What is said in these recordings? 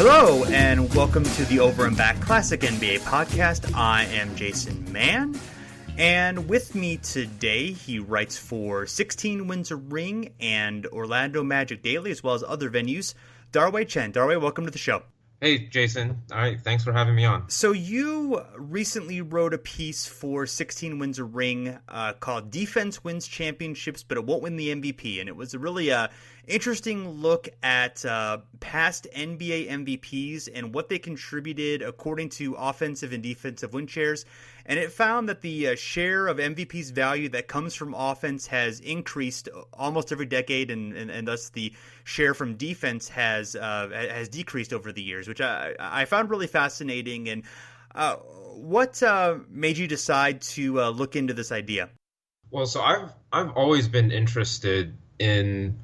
Hello, and welcome to the Over and Back Classic NBA podcast. I am Jason Mann, and with me today, he writes for 16 Wins a Ring and Orlando Magic Daily, as well as other venues, Dar-Wei Chen. Dar-Wei, welcome to the show. Hey, Jason. All right, thanks for having me on. So you recently wrote a piece for 16 Wins a Ring called Defense Wins Championships, but it won't win the MVP. And it was a really interesting look at past NBA MVPs and what they contributed according to offensive and defensive win shares. And it found that the share of MVP's value that comes from offense has increased almost every decade, and thus the share from defense has decreased over the years, which I found really fascinating. And what made you decide to look into this idea? Well, so I've always been interested in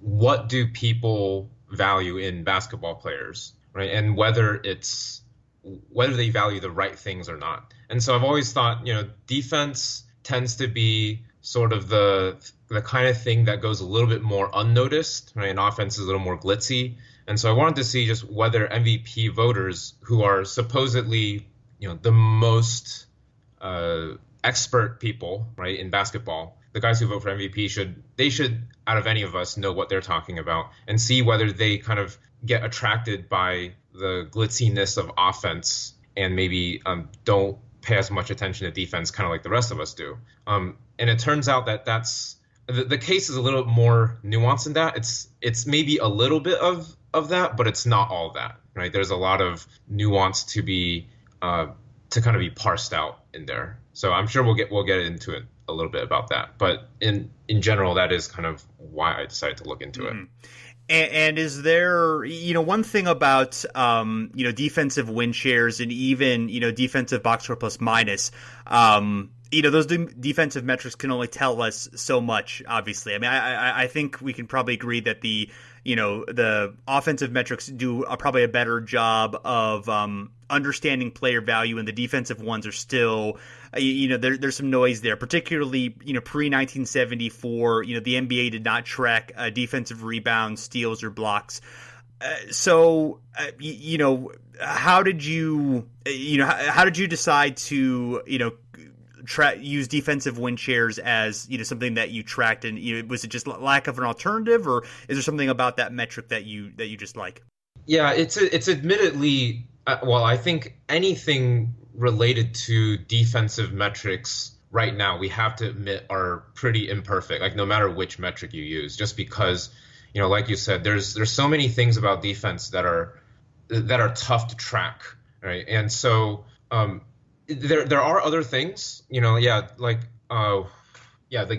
what do people value in basketball players, right? And whether they value the right things or not. And so I've always thought, defense tends to be sort of the kind of thing that goes a little bit more unnoticed, right? And offense is a little more glitzy. And so I wanted to see just whether MVP voters, who are supposedly, the most expert people, right, in basketball, the guys who vote for MVP should, out of any of us, know what they're talking about and see whether they kind of get attracted by the glitziness of offense and maybe don't pay as much attention to defense, kind of like the rest of us do. And it turns out that that's the case is a little more nuanced than that. It's maybe a little bit of that, but it's not all that, right? There's a lot of nuance to be to kind of be parsed out in there. So I'm sure we'll get into it a little bit about that. But in general, that is kind of why I decided to look into it. And is there, one thing about, defensive win shares and even, defensive box score plus minus, those defensive metrics can only tell us so much, obviously. I mean, I think we can probably agree that the offensive metrics do probably a better job of understanding player value, and the defensive ones are still, there's some noise there, particularly, pre-1974, the NBA did not track defensive rebounds, steals, or blocks. So how did you decide to, use defensive win shares as something that you tracked, and was it just lack of an alternative, or is there something about that metric that you just like? Yeah, it's admittedly I think anything related to defensive metrics right now, we have to admit, are pretty imperfect. Like no matter which metric you use, just because like you said, there's so many things about defense that are tough to track, right? And so there are other things, like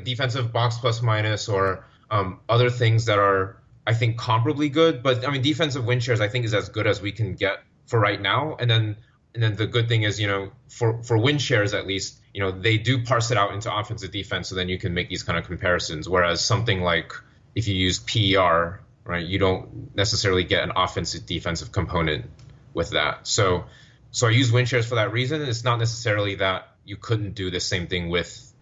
defensive box plus minus or other things that are, I think, comparably good. But I mean, defensive win shares, I think, is as good as we can get for right now. And then the good thing is, for win shares at least, they do parse it out into offensive defense, so then you can make these kind of comparisons. Whereas something like if you use PER, right, you don't necessarily get an offensive defensive component with that. So I use win shares for that reason. It's not necessarily that you couldn't do the same thing with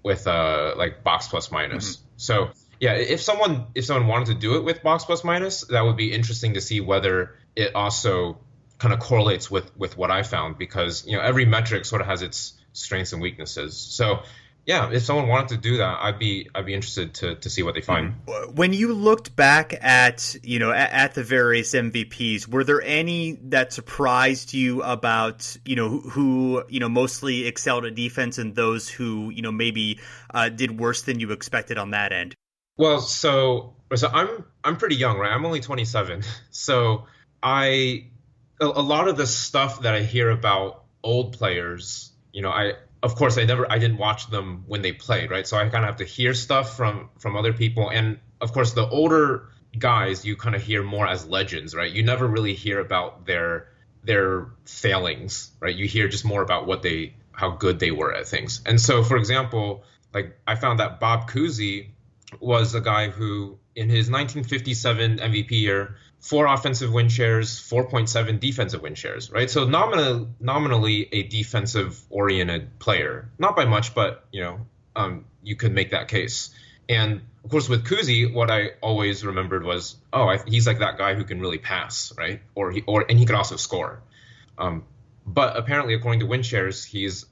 like box plus minus. Mm-hmm. So yeah, if someone wanted to do it with box plus minus, that would be interesting to see whether it also kind of correlates with what I found, because every metric sort of has its strengths and weaknesses. So yeah, if someone wanted to do that, I'd be interested to see what they find. When you looked back at at the various MVPs, were there any that surprised you about who mostly excelled at defense, and those who maybe did worse than you expected on that end? Well, so I'm pretty young, right? I'm only 27, so a lot of the stuff that I hear about old players, of course, I didn't watch them when they played, right? So I kind of have to hear stuff from other people. And of course, the older guys, you kind of hear more as legends, right? You never really hear about their failings, right? You hear just more about how good they were at things. And so, for example, like I found that Bob Cousy was a guy who, in his 1957 MVP year, 4 offensive win shares, 4.7 defensive win shares, right? So nominally a defensive-oriented player, not by much, but you could make that case. And of course, with Kuzi, what I always remembered was, he's like that guy who can really pass, right? And he could also score. But apparently, according to win shares, he's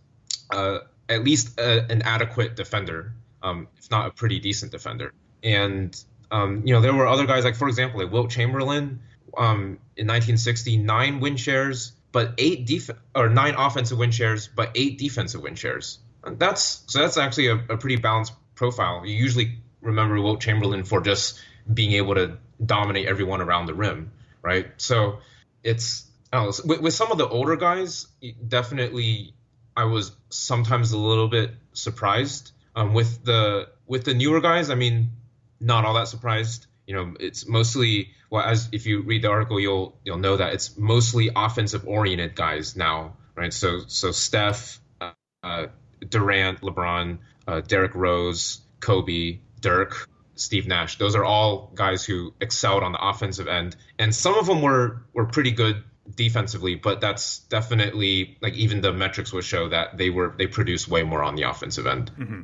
at least an adequate defender, if not a pretty decent defender. And there were other guys, like for example, like Wilt Chamberlain, in 1960, 9 win shares, but 9 offensive win shares, but 8 defensive win shares. And that's actually a pretty balanced profile. You usually remember Wilt Chamberlain for just being able to dominate everyone around the rim, right? So it's, I don't know, with some of the older guys, definitely I was sometimes a little bit surprised. With the newer guys, I mean, not all that surprised. It's mostly, as if you read the article, you'll know that it's mostly offensive oriented guys now, right? So Steph, Durant, LeBron, Derrick Rose, Kobe, Dirk, Steve Nash. Those are all guys who excelled on the offensive end, and some of them were pretty good defensively. But that's definitely, like, even the metrics would show that they produced way more on the offensive end. Mm-hmm.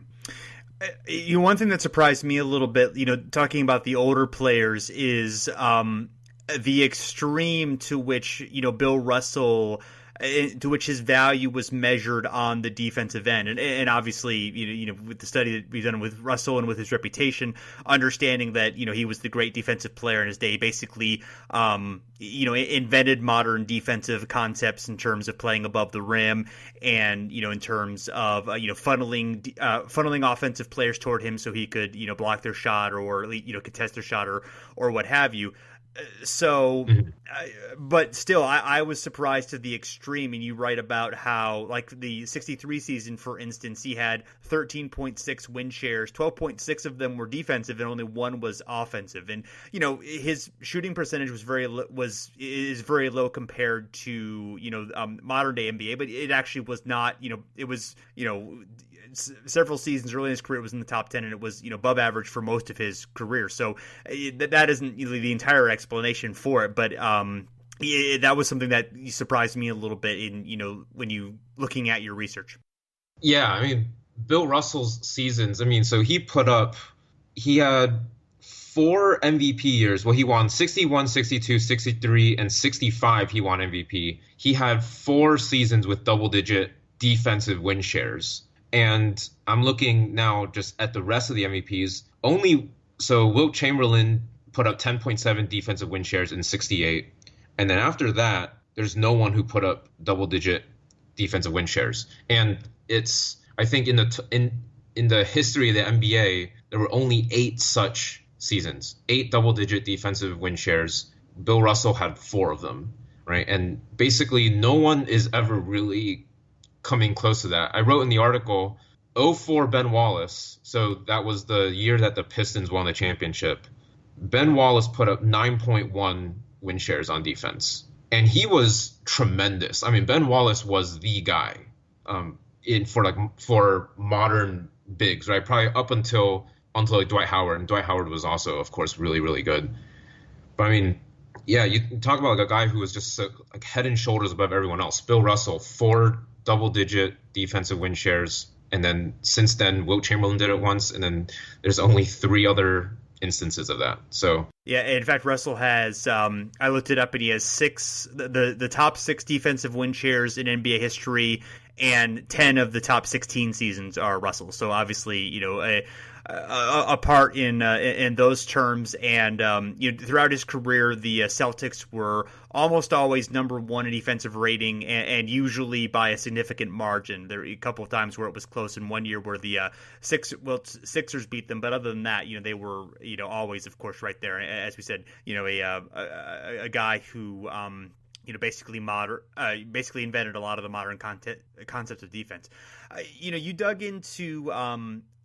One thing that surprised me a little bit, talking about the older players, is the extreme to which Bill Russell, to which his value was measured on the defensive end, and obviously, with the study that we've done with Russell and with his reputation, understanding that he was the great defensive player in his day, basically, invented modern defensive concepts in terms of playing above the rim, and in terms of funneling offensive players toward him so he could block their shot or contest their shot or what have you. So, but still, I was surprised to the extreme. And you write about how, like, the 63 season, for instance, he had 13.6 win shares, 12.6 of them were defensive, and only 1 was offensive. And his shooting percentage is very low compared to modern day NBA. But it actually was not. It was several seasons early in his career, it was in the top 10, and it was above average for most of his career. So that isn't the entire explanation for it, but that was something that surprised me a little bit in when you looking at your research. Yeah, I mean, Bill Russell's seasons, so he had 4 MVP years. Well, he won 61, 62, 63, and 65. He won MVP. He had 4 seasons with double-digit defensive win shares. And I'm looking now just at the rest of the MVPs. Wilt Chamberlain put up 10.7 defensive win shares in 68. And then after that, there's no one who put up double-digit defensive win shares. And I think in the history of the NBA, there were only 8 such seasons, 8 double-digit defensive win shares. Bill Russell had 4 of them, right? And basically, no one is ever really coming close to that. I wrote in the article, 04 Ben Wallace, so that was the year that the Pistons won the championship. Ben Wallace put up 9.1 win shares on defense, and he was tremendous. I mean, Ben Wallace was the guy for modern bigs, right? Probably up until like Dwight Howard, and Dwight Howard was also, of course, really, really good. But I mean, yeah, you talk about like a guy who was just like head and shoulders above everyone else. Bill Russell, 4 double-digit defensive win shares, and then since then, Wilt Chamberlain did it once, and then there's only 3 other instances of that. So yeah, in fact, Russell has. I looked it up, and he has 6 the top 6 defensive win shares in NBA history, and 10 of the top 16 seasons are Russell. So obviously, a part in those terms, and throughout his career, the Celtics were almost always number 1 in defensive rating, and usually by a significant margin. There were a couple of times where it was close, in one year where the Sixers beat them, but other than that, they were always, of course, right there. As we said, a guy who basically invented a lot of the modern concepts of defense. You dug into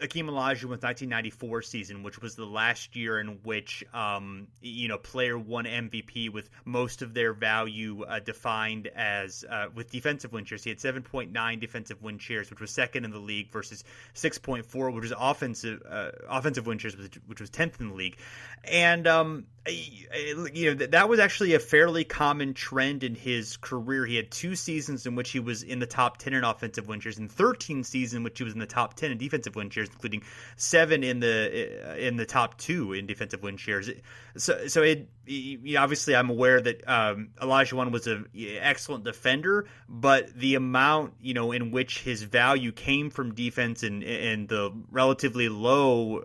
Hakeem Olajuwon's 1994 season, which was the last year in which player won MVP with most of their value defined as with defensive win shares. He had 7.9 defensive win shares, which was second in the league, versus 6.4, which was offensive win shares, which was 10th in the league. And that was actually a fairly common trend in his career. He had 2 seasons in which he was in the top 10 in offensive win shares, and 13 seasons in which he was in the top 10 in defensive win shares. shares, including 7 in the top 2 in defensive win shares. So obviously I'm aware that Olajuwon was an excellent defender, but the amount in which his value came from defense and the relatively low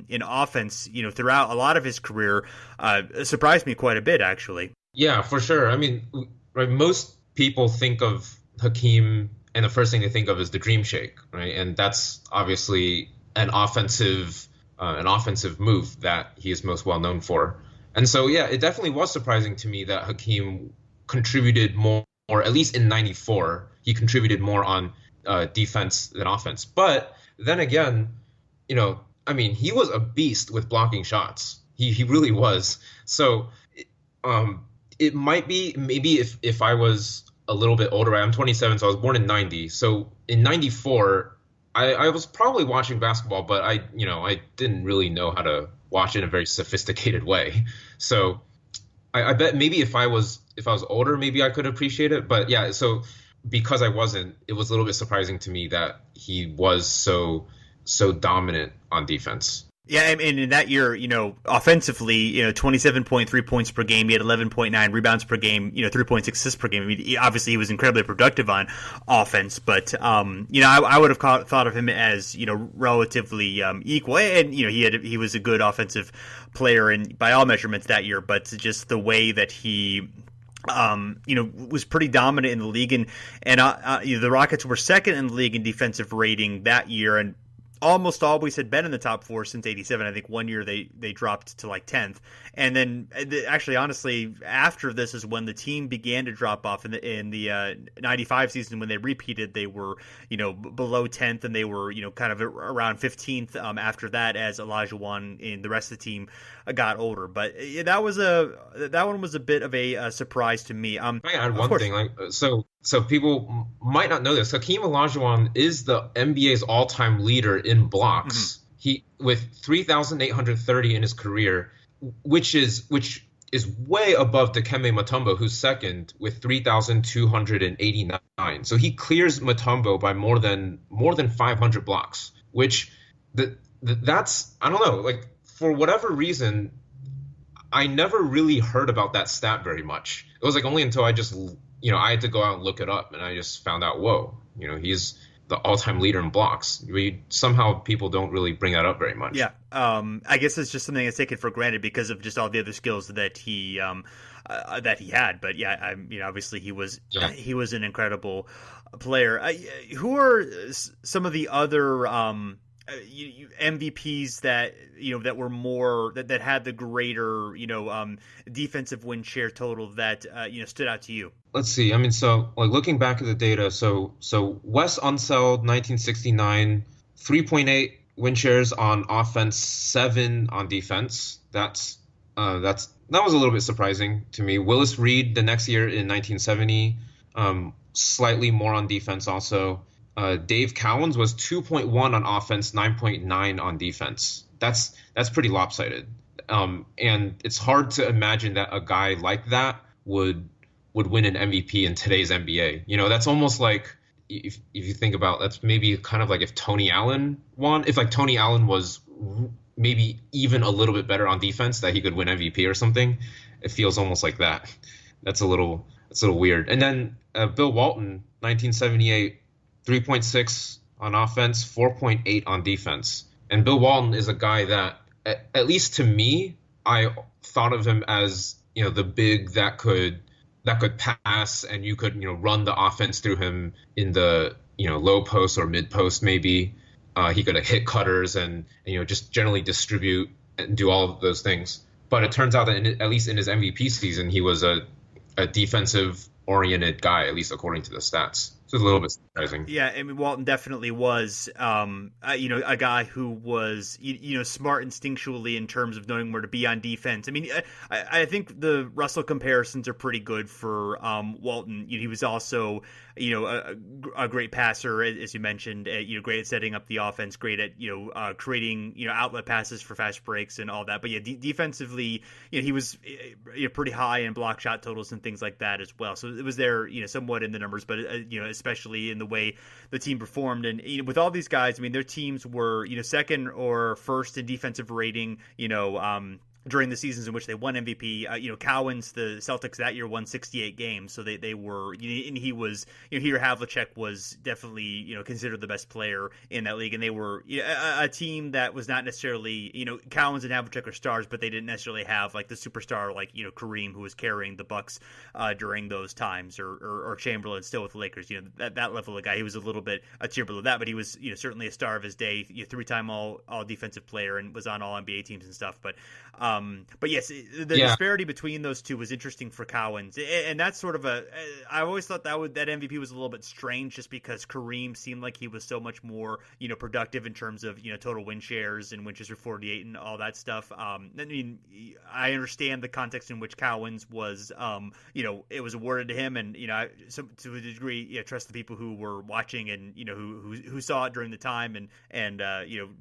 in offense throughout a lot of his career surprised me quite a bit, actually. Yeah, for sure. I mean, right, most people think of Hakeem, and the first thing they think of is the Dream Shake, right? And that's obviously an offensive move that he is most well known for. And so, yeah, it definitely was surprising to me that Hakeem contributed more, or at least in '94, he contributed more on defense than offense. But then again, I mean, he was a beast with blocking shots. He really was. So, it might be maybe if I was a little bit older. I'm 27, so I was born in '90. So in '94, I was probably watching basketball, but I didn't really know how to watch it in a very sophisticated way. So I bet maybe if I was older, maybe I could appreciate it. But yeah, so because I wasn't, it was a little bit surprising to me that he was so dominant on defense. Yeah, and in that year, offensively, 27.3 points per game. He had 11.9 rebounds per game, 3.6 assists per game. I mean, obviously, he was incredibly productive on offense, but I would have thought of him as relatively equal. And he was a good offensive player by all measurements that year. But just the way that he was pretty dominant in the league, and the Rockets were second in the league in defensive rating that year, and almost always had been in the top 4 since '87. I think one year they dropped to like 10th, and then actually, honestly, after this is when the team began to drop off in the '95 season. When they repeated, they were below 10th, and they were kind of around 15th after that, as Olajuwon and the rest of the team got older. But that one was a bit of a surprise to me. I add one thing, so people might not know this. Hakeem Olajuwon is the NBA's all-time leader in blocks. Mm-hmm. He with 3,830 in his career, which is way above Dikembe Mutombo, who's second with 3,289. So he clears Mutombo by more than 500 blocks, which that's, I don't know, like, for whatever reason, I never really heard about that stat very much. It was like only until I just I had to go out and look it up, and I just found out, whoa, he's the all-time leader in blocks. Somehow people don't really bring that up very much. Yeah, I guess it's just something that's taken for granted because of just all the other skills that he had. But yeah, obviously he was an incredible player. Who are some of the other MVPs that that were more that had the greater defensive win share total that stood out to you? Let's see. I mean, so like looking back at the data, so Wes Unseld, 1969, 3.8 win shares on offense, 7 on defense. That was a little bit surprising to me. Willis Reed the next year in 1970, slightly more on defense also. Dave Cowens was 2.1 on offense, 9.9 on defense. That's pretty lopsided. And it's hard to imagine that a guy like that would win an MVP in today's NBA. That's almost like, if you think about, that's maybe kind of like if Tony Allen won. If like Tony Allen was maybe even a little bit better on defense, that he could win MVP or something. It feels almost like that. That's a little weird. And then Bill Walton, 1978. 3.6 on offense, 4.8 on defense. And Bill Walton is a guy that, at least to me, I thought of him as, the big that could pass, and you could, run the offense through him in the, low post or mid post maybe. He could hit cutters and just generally distribute and do all of those things. But it turns out that at least in his MVP season, he was a defensive oriented guy, at least according to the stats. So it's a little bit surprising. Yeah, I mean, Walton definitely was, a guy who was, smart instinctually in terms of knowing where to be on defense. I mean, I think the Russell comparisons are pretty good for Walton. He was also, a great passer, as you mentioned. Great at setting up the offense, great at creating outlet passes for fast breaks and all that. But yeah, defensively, he was pretty high in block shot totals and things like that as well. So it was there, somewhat in the numbers, but as especially in the way the team performed. And with all these guys, I mean, their teams were second or first in defensive rating, during the seasons in which they won MVP. Cowens, the Celtics that year won 68 games, so they were, and he was, here Havlicek was definitely, considered the best player in that league, and they were a team that was not necessarily, Cowens and Havlicek are stars, but they didn't necessarily have like the superstar like Kareem, who was carrying the Bucks during those times, or Chamberlain still with the Lakers. That level of guy. He was a little bit a tier below that, but he was certainly a star of his day. 3-time all defensive player and was on all NBA teams and stuff. But yes, the disparity between those two was interesting for Cowens, and that's sort of I always thought that MVP was a little bit strange, just because Kareem seemed like he was so much more productive in terms of total win shares and win shares for 48 and all that stuff. I mean, I understand the context in which Cowens was it was awarded to him, and to a degree trust the people who were watching and who saw it during the time, and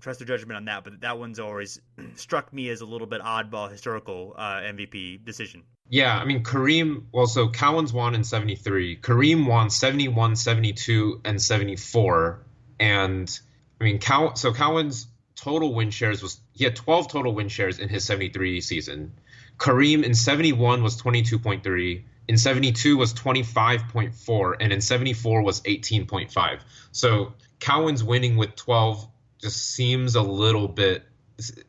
trust their judgment on that. But that one's always struck me as a little bit oddball historical MVP decision. Yeah, I mean, Kareem, so Cowens won in 73. Kareem won 71, 72, and 74. And, I mean, Cowens' total win shares he had 12 total win shares in his 73 season. Kareem in 71 was 22.3. In 72 was 25.4. And in 74 was 18.5. So Cowens winning with 12 just seems a little bit,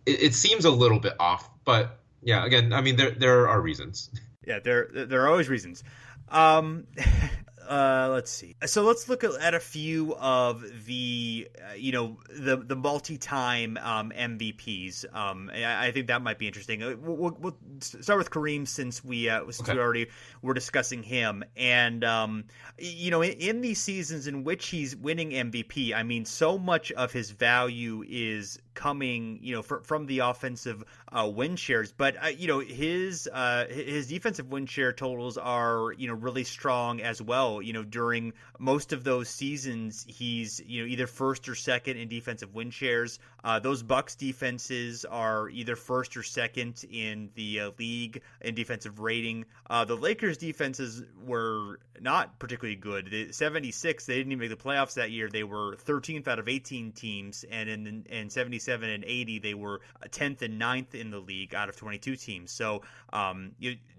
it seems a little bit off. But yeah, again, I mean, there are reasons. Yeah, there are always reasons. Let's see. So let's look at a few of the the multi-time MVPs. I think that might be interesting. We'll start with Kareem, since we already were discussing him. And in these seasons in which he's winning MVP, I mean, so much of his value is coming from the offensive win shares, but his defensive win share totals are really strong as well. During most of those seasons, he's either first or second in defensive win shares. Those Bucks defenses are either first or second in the league in defensive rating. The Lakers defenses were not particularly good. 76, they didn't even make the playoffs that year. They were 13th out of 18 teams, and in 77 and 80, they were 10th and 9th in the league out of 22 teams. So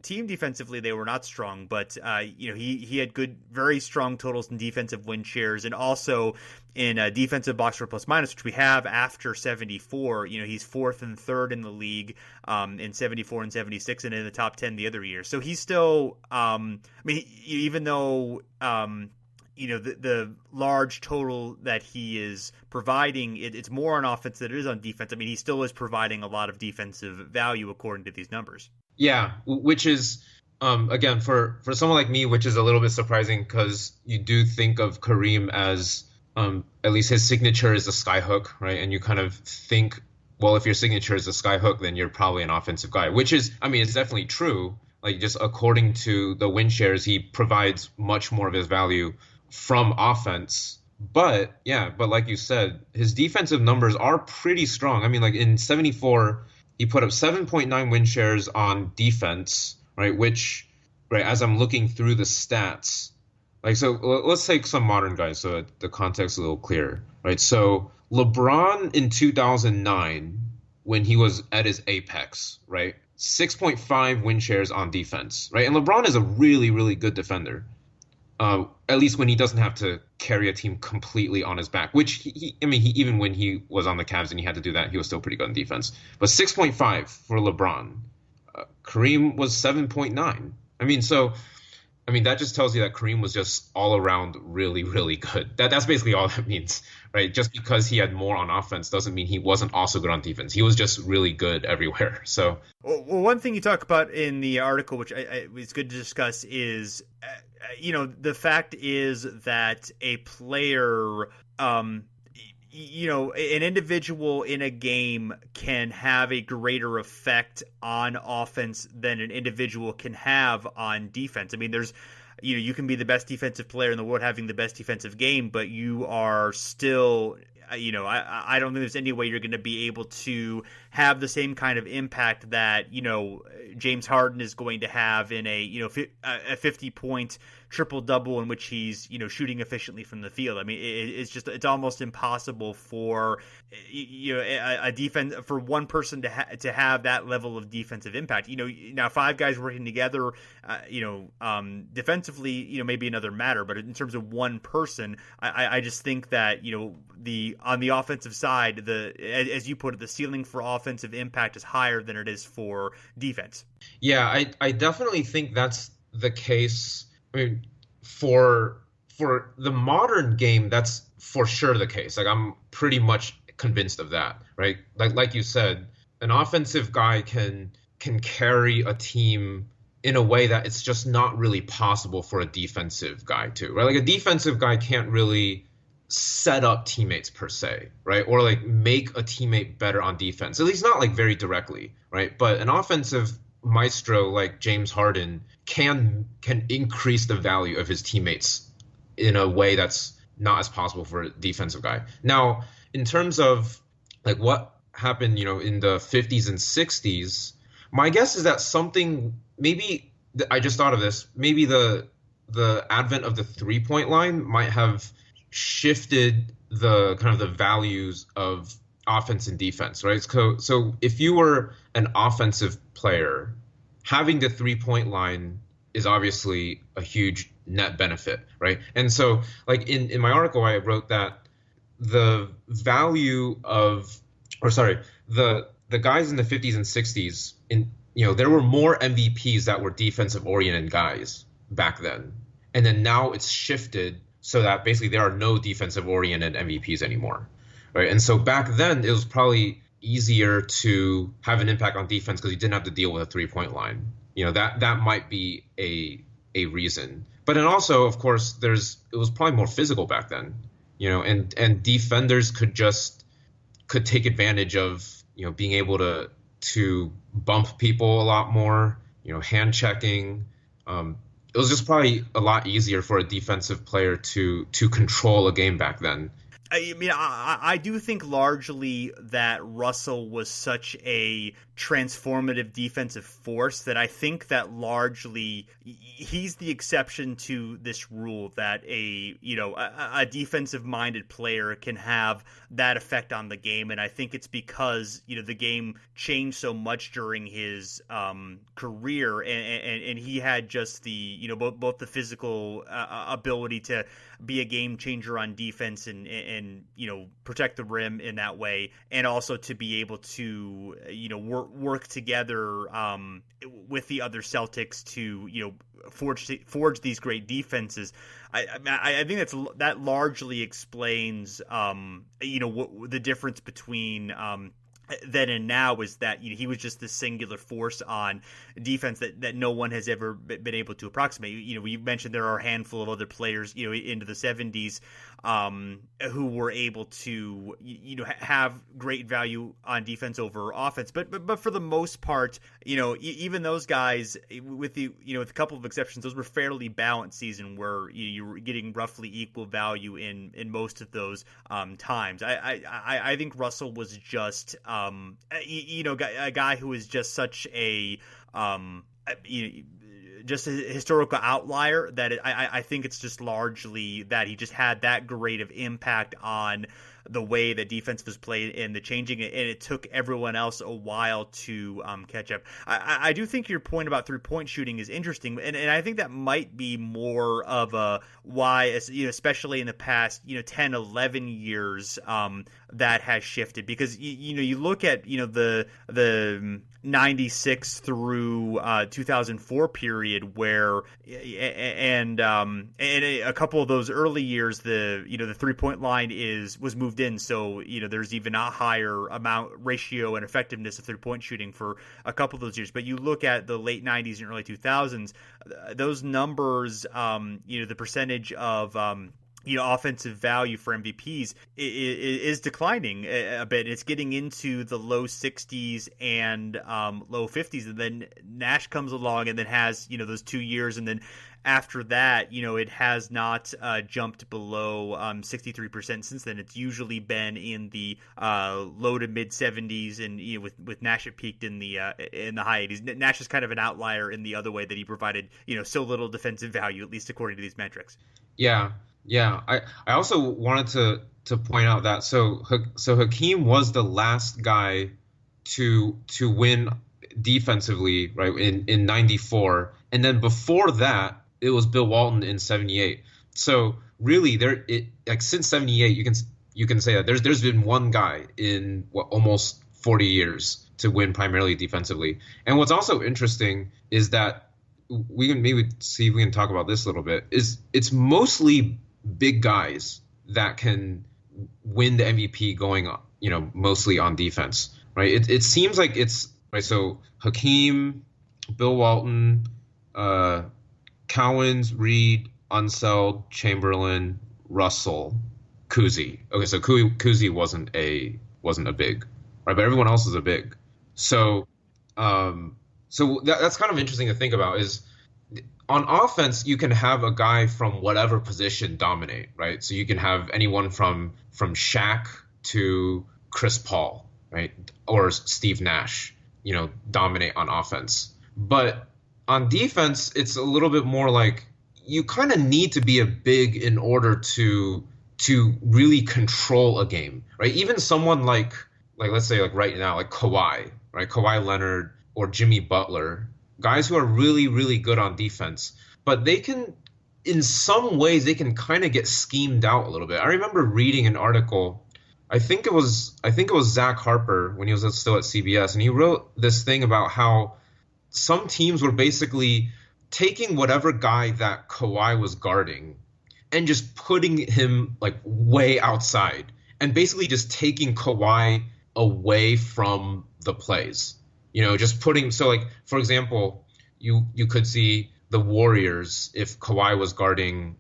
team defensively, they were not strong, but he had good, very strong totals in defensive win shares, and also in defensive box score plus minus, which we have after 74. He's fourth and third in the league in 74 and 76, and in the top 10 the other year. So he's still, even though the large total that he is providing, it's more on offense than it is on defense. I mean, he still is providing a lot of defensive value according to these numbers. Yeah, which is, again, for someone like me, which is a little bit surprising, because you do think of Kareem as, at least his signature is a skyhook, right? And you kind of think, well, if your signature is a skyhook, then you're probably an offensive guy, which is, I mean, it's definitely true. Like, just according to the win shares, he provides much more of his value from offense. But like you said, his defensive numbers are pretty strong. I mean, like in 74, he put up 7.9 win shares on defense, right? Which, right, as I'm looking through the stats, like, so let's take some modern guys so the context is a little clearer, right? So LeBron in 2009, when he was at his apex, right, 6.5 win shares on defense, right? And LeBron is a really, really good defender, at least when he doesn't have to carry a team completely on his back, which he even when he was on the Cavs and he had to do that, he was still pretty good on defense. But 6.5 for LeBron. Kareem was 7.9. That just tells you that Kareem was just all around really, really good. That's basically all that means, right? Just because he had more on offense doesn't mean he wasn't also good on defense. He was just really good everywhere. So, well, one thing you talk about in the article, which it's good to discuss, is the fact is that a player, an individual in a game can have a greater effect on offense than an individual can have on defense. I mean, there's, you can be the best defensive player in the world having the best defensive game, but you are still, I don't think there's any way you're going to be able to have the same kind of impact that, James Harden is going to have in a 50-point triple double in which he's shooting efficiently from the field. I mean, it's almost impossible for a defense for one person to have that level of defensive impact. Now 5 guys working together, defensively, maybe another matter, but in terms of one person, I just think that on the offensive side, as you put it, the ceiling for offensive impact is higher than it is for defense. Yeah, I definitely think that's the case. I mean, for the modern game, that's for sure the case. Like, I'm pretty much convinced of that, right? Like you said, an offensive guy can carry a team in a way that it's just not really possible for a defensive guy to, right? Like, a defensive guy can't really set up teammates per se, right? Or like make a teammate better on defense, at least not like very directly, right? But an offensive maestro like James Harden can increase the value of his teammates in a way that's not as possible for a defensive guy. Now, in terms of like what happened, in the 50s and 60s, my guess is that something, maybe I just thought of this, maybe the advent of the 3-point line might have shifted the kind of the values of offense and defense, right? So if you were an offensive player, having the 3-point line is obviously a huge net benefit, right? And so like in my article, I wrote that the value of, the guys in the 50s and 60s, there were more MVPs that were defensive oriented guys back then. And then now it's shifted so that basically there are no defensive oriented MVPs anymore, right? And so back then it was probably easier to have an impact on defense because you didn't have to deal with a 3-point line. That might be a reason. But then also, of course, it was probably more physical back then, and defenders could take advantage of, being able to bump people a lot more, hand checking. It was just probably a lot easier for a defensive player to control a game back then. I mean, I do think largely that Russell was such a transformative defensive force that I think that largely he's the exception to this rule that a defensive minded player can have that effect on the game. And I think it's because, the game changed so much during his career and he had just the, both the physical ability to be a game changer on defense and protect the rim in that way, and also to be able to work together with the other Celtics to forge these great defenses. I think that largely explains what the difference between then and now is that he was just this singular force on defense that no one has ever been able to approximate. We mentioned there are a handful of other players into the 70s who were able to have great value on defense over offense, but for the most part, even those guys, with with a couple of exceptions, those were fairly balanced season where you were getting roughly equal value in most of those times. I think Russell was just a guy who is just such a just a historical outlier that I think it's just largely that he just had that great of impact on the way that defense was played and the changing it, and it took everyone else a while to catch up. I do think your point about 3-point shooting is interesting, and I think that might be more of a why, especially in the past 10, 11 years, that has shifted, because you look at the 96 through 2004 period where and a couple of those early years the 3-point line was moved in, so there's even a higher ratio and effectiveness of 3-point shooting for a couple of those years. But you look at the late 90s and early 2000s, those numbers, the percentage of offensive value for MVPs is declining a bit. It's getting into the low 60s and low 50s, and then Nash comes along and then has those 2 years, and then after that, it has not jumped below 63% since then. It's usually been in the low to mid 70s, and with Nash it peaked in the high 80s. Nash is kind of an outlier in the other way that he provided so little defensive value, at least according to these metrics. Yeah. Yeah, I also wanted to point out that so Hakeem was the last guy to win defensively, right, in 94, and then before that it was Bill Walton in 78. So really since 78 you can say that there's been one guy in almost 40 years to win primarily defensively. And what's also interesting is that we can maybe see if we can talk about this a little bit, is it's mostly big guys that can win the MVP going on, mostly on defense, right? It seems like it's right. So Hakeem, Bill Walton, Cowens, Reed, Unseld, Chamberlain, Russell, Kuzi. Okay, so Kuzi wasn't a big, right? But everyone else is a big. So that's kind of interesting to think about. Is on offense, you can have a guy from whatever position dominate, right? So you can have anyone from Shaq to Chris Paul, right? Or Steve Nash, dominate on offense. But on defense, it's a little bit more like you kind of need to be a big in order to really control a game, right? Even someone like let's say like right now, like Kawhi, right? Kawhi Leonard or Jimmy Butler, guys who are really, really good on defense, but they can, in some ways, they can kind of get schemed out a little bit. I remember reading an article. I think it was Zach Harper when he was still at CBS, and he wrote this thing about how some teams were basically taking whatever guy that Kawhi was guarding and just putting him like way outside, and basically just taking Kawhi away from the plays. Just putting, so like, for example, you could see the Warriors if Kawhi was guarding,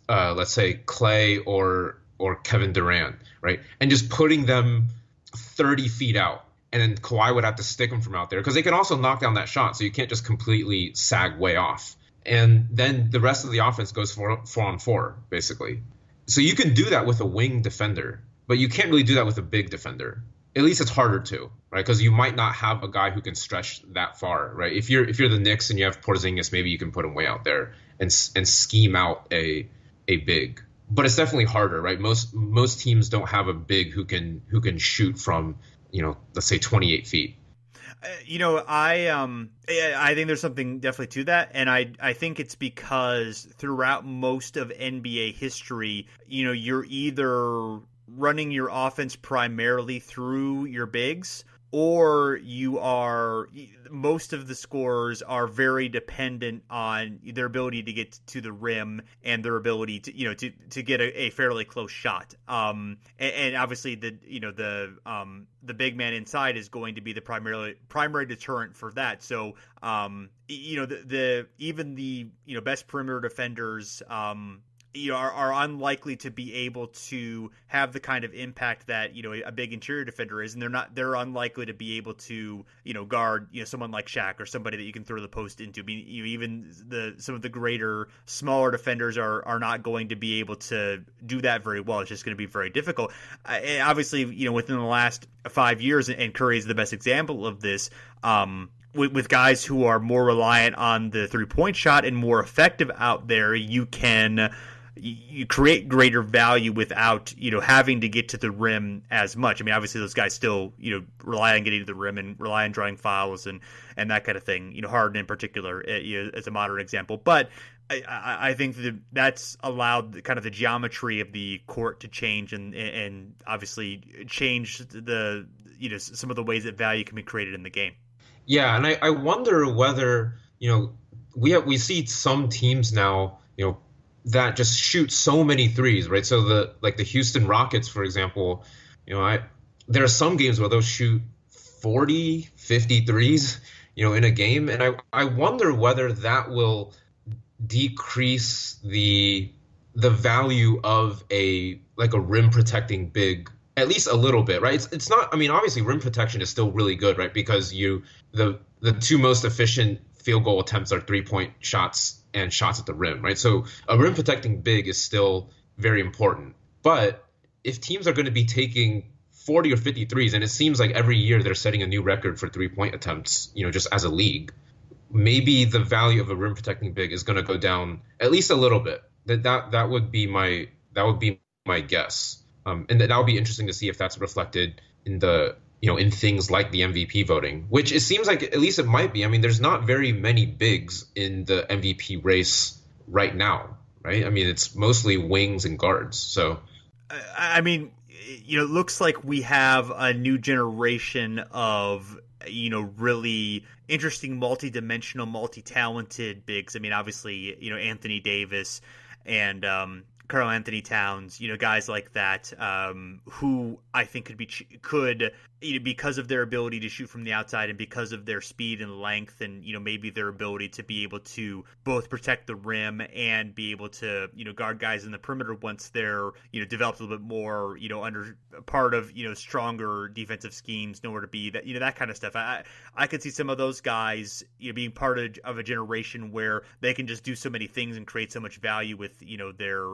let's say Clay or Kevin Durant, right? And just putting them 30 feet out. And then Kawhi would have to stick him from out there because they can also knock down that shot. So you can't just completely sag way off. And then the rest of the offense goes 4-on-4, basically. So you can do that with a wing defender, but you can't really do that with a big defender. At least it's harder to, right? Because you might not have a guy who can stretch that far, right? If you're the Knicks and you have Porzingis, maybe you can put him way out there and scheme out a big. But it's definitely harder, right? Most teams don't have a big who can shoot from, let's say 28 feet. I think there's something definitely to that, and I think it's because throughout most of NBA history, you're either running your offense primarily through your bigs, or most of the scorers are very dependent on their ability to get to the rim and their ability to get a fairly close shot. And obviously the big man inside is going to be the primary deterrent for that. So even the best perimeter defenders are unlikely to be able to have the kind of impact that a big interior defender is, and they're unlikely to be able to guard someone like Shaq or somebody that you can throw the post into. I mean, even some of the greater smaller defenders are not going to be able to do that very well. It's just going to be very difficult. And obviously, within the last 5 years, and Curry is the best example of this. With guys who are more reliant on the 3-point shot and more effective out there, you create greater value without having to get to the rim as much. I mean, obviously those guys still rely on getting to the rim and rely on drawing fouls and that kind of thing. Harden in particular as a modern example, but I think that's allowed kind of the geometry of the court to change and obviously change the some of the ways that value can be created in the game. Yeah, and I wonder whether we see some teams now that just shoot so many threes, right? So the Houston Rockets, for example, there are some games where they'll shoot 40, 50 threes, in a game. And I wonder whether that will decrease the the value of a rim protecting big at least a little bit, right? It's not. I mean, obviously, rim protection is still really good, right? Because the two most efficient field goal attempts are 3-point shots and shots at the rim, right? So a rim protecting big is still very important. But if teams are going to be taking 40 or 50 threes, and it seems like every year they're setting a new record for 3-point attempts, just as a league, maybe the value of a rim protecting big is going to go down at least a little bit. That would be my guess. And that'll be interesting to see if that's reflected in in things like the MVP voting, which it seems like at least it might be. I mean, there's not very many bigs in the MVP race right now, right? I mean, it's mostly wings and guards. So, I mean, it looks like we have a new generation of really interesting, multi-dimensional, multi-talented bigs. I mean, obviously, Anthony Davis and Karl Anthony Towns, guys like that, who I think could because of their ability to shoot from the outside and because of their speed and length and maybe their ability to be able to both protect the rim and be able to guard guys in the perimeter once they're developed a little bit more under part of stronger defensive schemes, nowhere to be, that that kind of stuff. I could see some of those guys being part of a generation where they can just do so many things and create so much value with their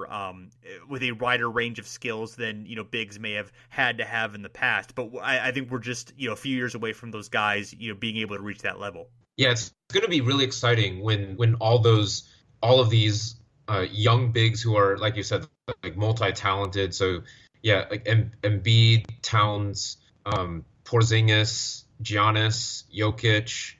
with a wider range of skills than bigs may have had to have in the past. But I think we're just a few years away from those guys being able to reach that level. Yeah, it's going to be really exciting when all of these young bigs who are, like you said, like multi-talented. So yeah, like Embiid, Towns, Porzingis, Giannis, Jokic,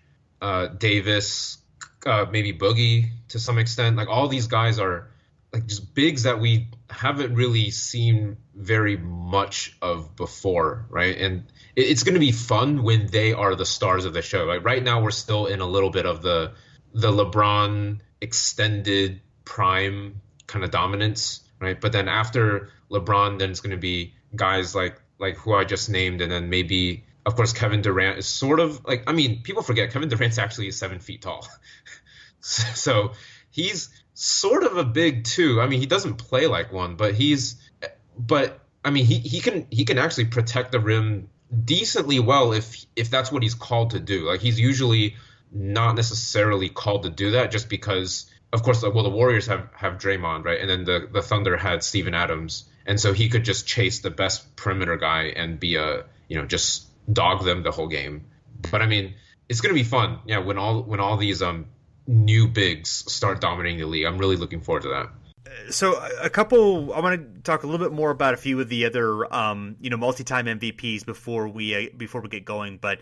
Davis, maybe Boogie to some extent. Like all these guys are like just bigs that we haven't really seen very much of before, right? And it's going to be fun when they are the stars of the show. Like right now, we're still in a little bit of the LeBron extended prime kind of dominance, right? But then after LeBron, then it's going to be guys like who I just named, and then maybe, of course, Kevin Durant is sort of like, I mean, people forget Kevin Durant's actually 7 feet tall, so he's sort of a big too. I mean, he doesn't play like one, but I mean, he can actually protect the rim decently well if that's what he's called to do. Like he's usually not necessarily called to do that just because, of course, the Warriors have Draymond, right? And then the Thunder had Steven Adams. And so he could just chase the best perimeter guy and be just dog them the whole game. But I mean, it's going to be fun. Yeah. When all these new bigs start dominating the league, I'm really looking forward to that. So I want to talk a little bit more about a few of the other, multi-time MVPs before we get going. But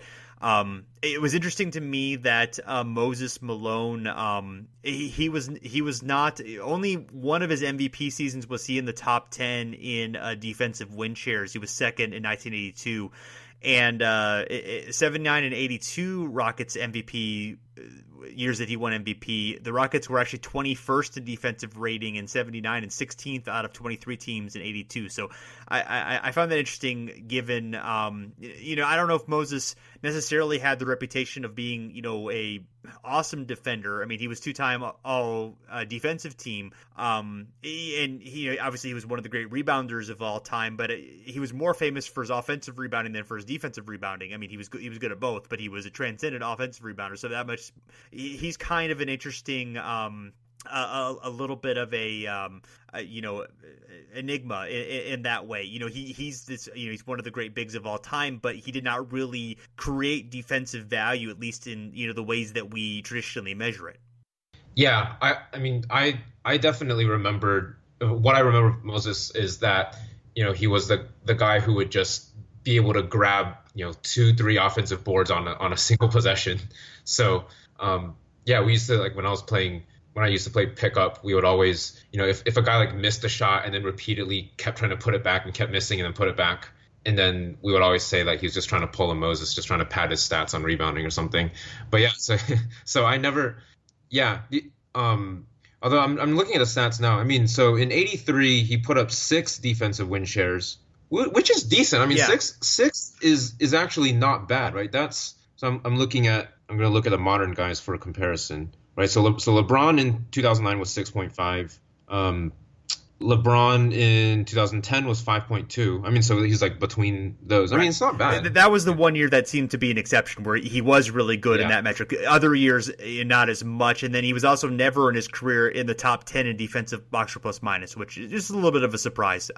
it was interesting to me that Moses Malone, he was not, only one of his MVP seasons was he in the top 10 in defensive win shares. He was second in 1982. And 79 and 82 Rockets MVP years that he won MVP, the Rockets were actually 21st in defensive rating in 79 and 16th out of 23 teams in 82. So I found that interesting given, I don't know if Moses necessarily had the reputation of being, a awesome defender. I mean, he was 2-time all defensive team. And he obviously he was one of the great rebounders of all time, but he was more famous for his offensive rebounding than for his defensive rebounding. I mean, he was good at both, but he was a transcendent offensive rebounder. So that much, he's kind of an interesting, a little bit of a enigma in that way. He's this, he's one of the great bigs of all time, but he did not really create defensive value, at least in the ways that we traditionally measure it. Yeah, I mean, I definitely remembered what I remember of Moses is that he was the guy who would just be able to grab 2-3 offensive boards on a single possession. So yeah, we used to, like when I used to play pickup, we would always, if a guy like missed a shot and then repeatedly kept trying to put it back and kept missing and then put it back, and then we would always say like he was just trying to pull a Moses, just trying to pad his stats on rebounding or something. But yeah, so I never, yeah. Although I'm looking at the stats now. I mean, so in '83 he put up 6 defensive win shares, which is decent. I mean, yeah. six is actually not bad, right? I'm going to look at the modern guys for a comparison. Right, so LeBron in 2009 was 6.5. LeBron in 2010 was 5.2. I mean, so he's like between those. I Right. mean, it's not bad. That was the one year that seemed to be an exception where he was really good in Yeah. that metric. Other years, not as much. And then he was also never in his career in the top 10 in defensive box score plus minus, which is just a little bit of a surprise.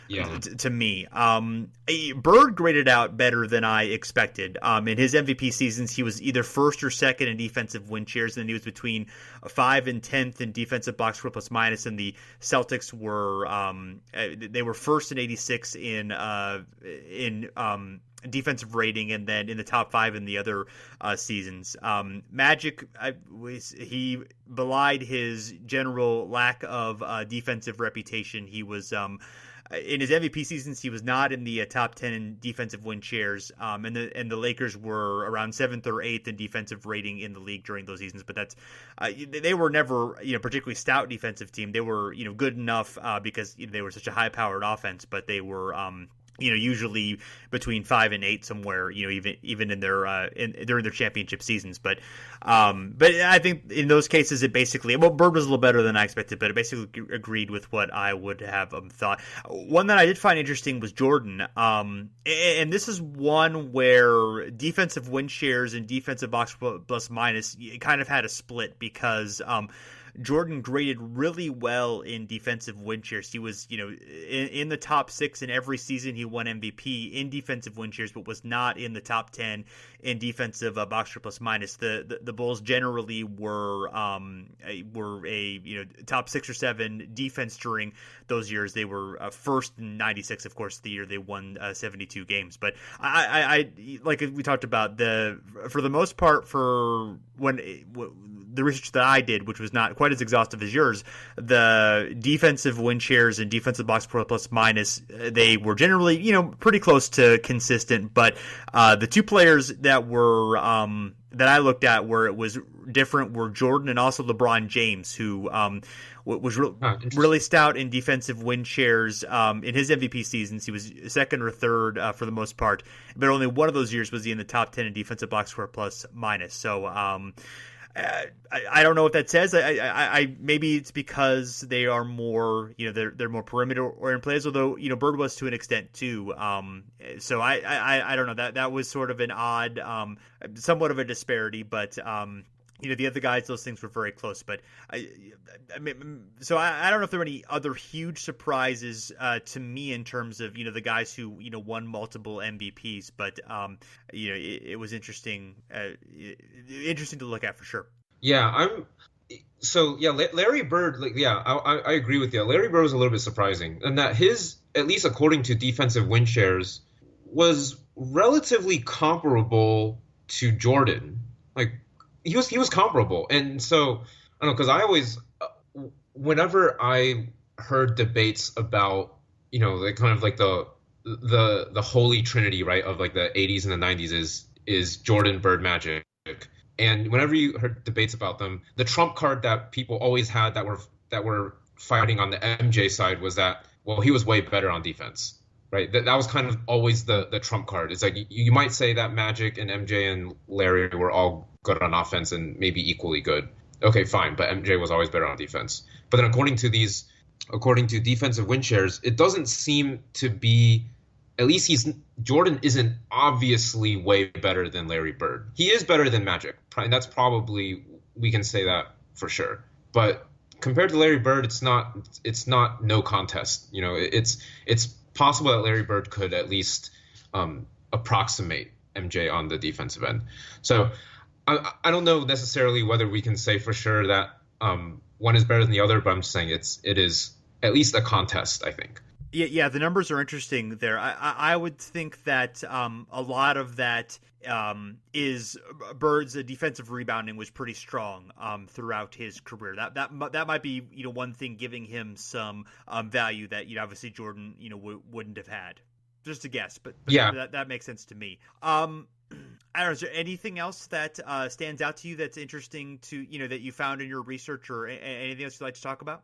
Yeah. To me. Bird graded out better than I expected. In his MVP seasons, he was either first or second in defensive win shares, and then he was between 5 and 10th in defensive box score plus minus. And the Celtics were they were first in 86 in defensive rating, and then in the top 5 in the other seasons. Magic, he belied his general lack of defensive reputation. He was in his MVP seasons, he was not in the top 10 in defensive win shares, and the Lakers were around 7th or 8th in defensive rating in the league during those seasons. But that's they were never particularly stout defensive team. They were good enough because they were such a high powered offense, but they were usually between 5 and 8 somewhere, even in their during their championship seasons. But I think in those cases, it basically, Bird was a little better than I expected, but it basically agreed with what I would have thought. One that I did find interesting was Jordan. And this is one where defensive win shares and defensive box plus minus kind of had a split because, Jordan graded really well in defensive win shares. He was, in the top 6 in every season. He won MVP in defensive win shares, but was not in the top 10 in defensive box score plus minus. The Bulls generally were a top 6 or 7 defense during those years. They were first in '96, of course, the year they won 72 games. But I like we talked about, for the most part, for when the research that I did, which was not quite as exhaustive as yours, the defensive win shares and defensive box score plus minus, they were generally, pretty close to consistent. But the two players that were that I looked at where it was different were Jordan and also LeBron James, who was really stout in defensive win shares in his MVP seasons. He was second or third for the most part, but only one of those years was he in the top 10 in defensive box score plus minus. So I don't know what that says. I maybe it's because they are more, they're more perimeter oriented players. Although Bird was to an extent too. So I don't know, that was sort of an odd, somewhat of a disparity. But the other guys, those things were very close. But I don't know if there were any other huge surprises to me in terms of the guys who won multiple MVPs. But it was interesting to look at for sure. Yeah, Larry Bird, I agree with you. Larry Bird was a little bit surprising, and that his, at least according to defensive win shares, was relatively comparable to Jordan. Like he was comparable, and so I don't know, because I always, whenever I heard debates about like kind of like the holy trinity, right, of like the 80s and the 90s is Jordan, Bird, Magic. And whenever you heard debates about them, the trump card that people always had that were fighting on the MJ side was that, well, he was way better on defense, right? That was kind of always the trump card. It's like you might say that Magic and MJ and Larry were all good on offense and maybe equally good. Okay, fine, but MJ was always better on defense. But then according to defensive win shares, it doesn't seem to be, at least Jordan isn't obviously way better than Larry Bird. He is better than Magic, and that's probably, we can say that for sure. But compared to Larry Bird, it's not no contest. It's possible that Larry Bird could at least approximate MJ on the defensive end. So I don't know necessarily whether we can say for sure that one is better than the other, but I'm just saying it is at least a contest, I think. Yeah, the numbers are interesting there. I would think that a lot of that is Bird's defensive rebounding was pretty strong throughout his career. That might be one thing giving him some value that obviously Jordan wouldn't have had. Just a guess, but yeah, that makes sense to me. I don't know. Is there anything else that stands out to you that's interesting to that you found in your research, or anything else you'd like to talk about?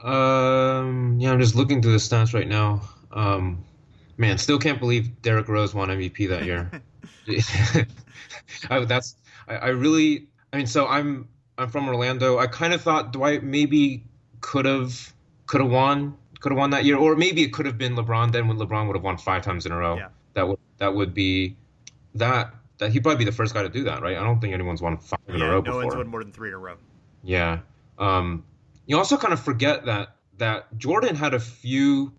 Yeah, I'm just looking through the stats right now. Man, still can't believe Derrick Rose won MVP that year. So I'm from Orlando. I kind of thought Dwight maybe could have could have won that year, or maybe it could have been LeBron. Then when LeBron would have won 5 times in a row, Yeah. that would be that he'd probably be the first guy to do that, right? I don't think anyone's won 5 in a row no before. one's won more than 3 in a row. Yeah. You also kind of forget that Jordan had a few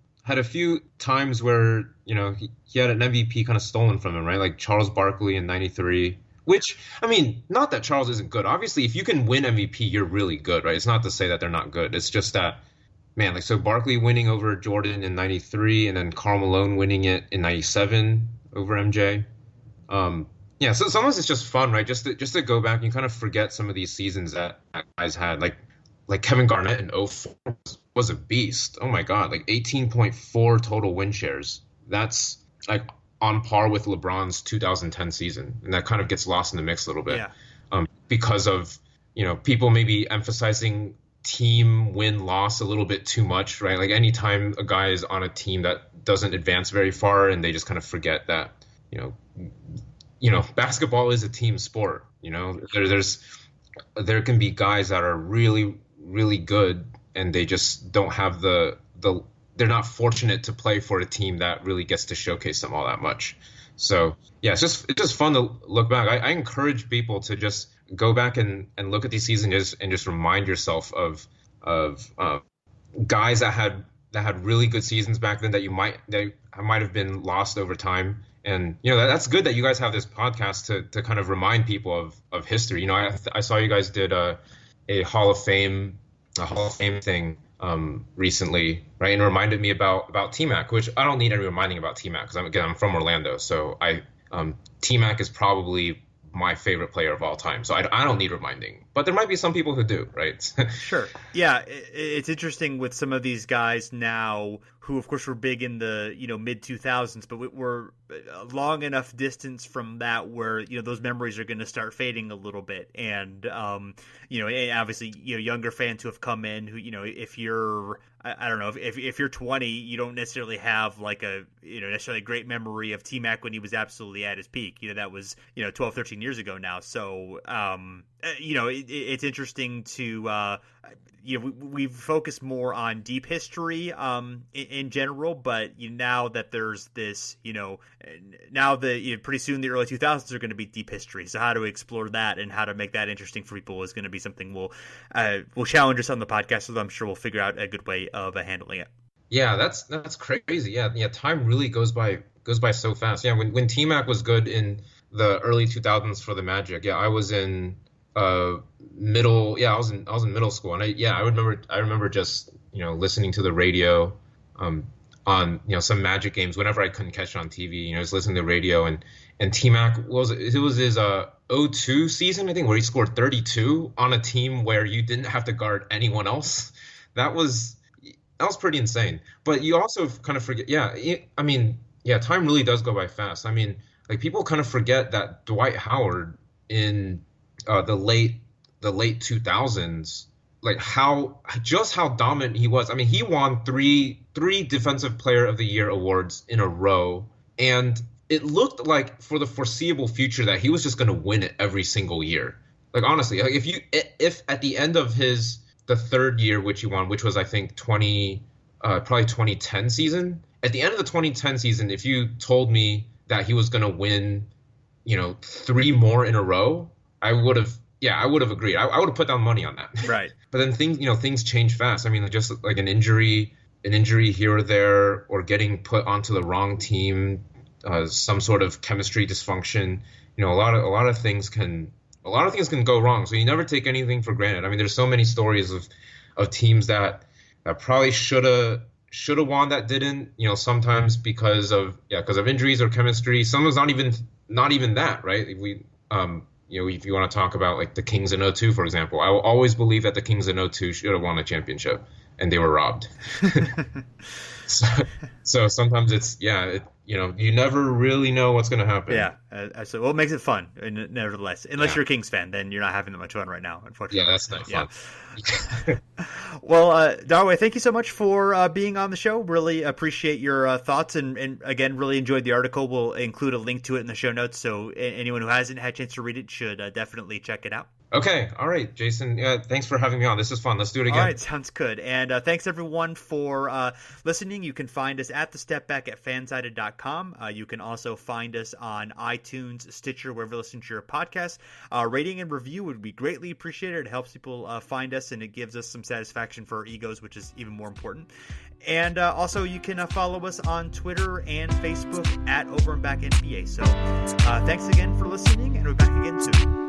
times where, he had an MVP kind of stolen from him, right? Like Charles Barkley in '93, which, I mean, not that Charles isn't good. Obviously, if you can win MVP, you're really good, right? It's not to say that they're not good. It's just that, man, like, so Barkley winning over Jordan in '93 and then Karl Malone winning it in '97 over MJ. Yeah, so sometimes it's just fun, right? Just to go back and kind of forget some of these seasons that guys had. Like Kevin Garnett in '04 was a beast. Oh my God, like 18.4 total win shares. That's like on par with LeBron's 2010 season, and that kind of gets lost in the mix a little bit. Yeah. Because of people maybe emphasizing team win-loss a little bit too much, right? Like anytime a guy is on a team that doesn't advance very far, and they just kind of forget that basketball is a team sport. There can be guys that are really, really good, and they just don't have they're not fortunate to play for a team that really gets to showcase them all that much. So yeah, it's just fun to look back. I encourage people to just go back and look at these seasons and just remind yourself of guys that had really good seasons back then that might have been lost over time. And that's good that you guys have this podcast to kind of remind people of history. I saw you guys did a Hall of Fame thing recently, right? And it reminded me about T-Mac, which I don't need any reminding about T-Mac because I'm from Orlando, so T-Mac is probably my favorite player of all time. So I don't need reminding, but there might be some people who do, right? Sure. Yeah. It's interesting with some of these guys now who, of course, were big in the, mid 2000s, but we're a long enough distance from that where, those memories are going to start fading a little bit. And, obviously, younger fans who have come in who, if you're, I don't know, if you're 20, you don't necessarily have like a, necessarily a great memory of T-Mac when he was absolutely at his peak. That was, 12, 13 years ago now. So, it's interesting to, we've focused more on deep history in general, but now that there's this, now pretty soon the early 2000s are going to be deep history. So how to explore that and how to make that interesting for people is going to be something we'll challenge us on the podcast. So I'm sure we'll figure out a good way of handling it. Yeah, that's crazy. Yeah. Time really goes by so fast. Yeah, when T-Mac was good in the early 2000s for the Magic, yeah, I was in I was in middle school, and I remember just listening to the radio on some Magic games whenever I couldn't catch it on TV. Just listening to the radio, and T-Mac was his '02 season, I think, where he scored 32 on a team where you didn't have to guard anyone else. That was pretty insane. But you also kind of forget. Time really does go by fast. I mean, like, people kind of forget that Dwight Howard in the late 2000s, like how dominant he was. I mean, he won three Defensive Player of the Year awards in a row, and it looked like for the foreseeable future that he was just going to win it every single year. Like, honestly, like if at the end of the third year which he won, which was I think probably 2010 season, at the end of the 2010 season, if you told me that he was going to win 3 more in a row, I would have agreed. I would have put down money on that. Right. But then things change fast. I mean, just like an injury here or there, or getting put onto the wrong team, some sort of chemistry dysfunction. A lot of things can go wrong. So you never take anything for granted. I mean, there's so many stories of teams that probably should have won that didn't. Sometimes because of injuries or chemistry. Sometimes not even that, right? If you want to talk about like the Kings in '02, for example, I will always believe that the Kings in '02 should have won a championship, and they were robbed. So sometimes you never really know what's going to happen. Yeah. So what makes it fun, nevertheless, unless you're a Kings fan, then you're not having that much fun right now, unfortunately. Yeah, that's not fun. Well, Dar-Wei, thank you so much for being on the show. Really appreciate your thoughts, and again, really enjoyed the article. We'll include a link to it in the show notes, so anyone who hasn't had a chance to read it should definitely check it out. Okay. All right, Jason. Thanks for having me on. This is fun. Let's do it again. All right, sounds good. And thanks, everyone, for listening. You can find us at the Step Back at fansided.com. You can also find us on iTunes, Stitcher, wherever you listen to your podcast. Rating and review would be greatly appreciated. It helps people find us, and it gives us some satisfaction for our egos, which is even more important. And also, you can follow us on Twitter and Facebook at Over and Back NBA. So thanks again for listening, and we're back again soon.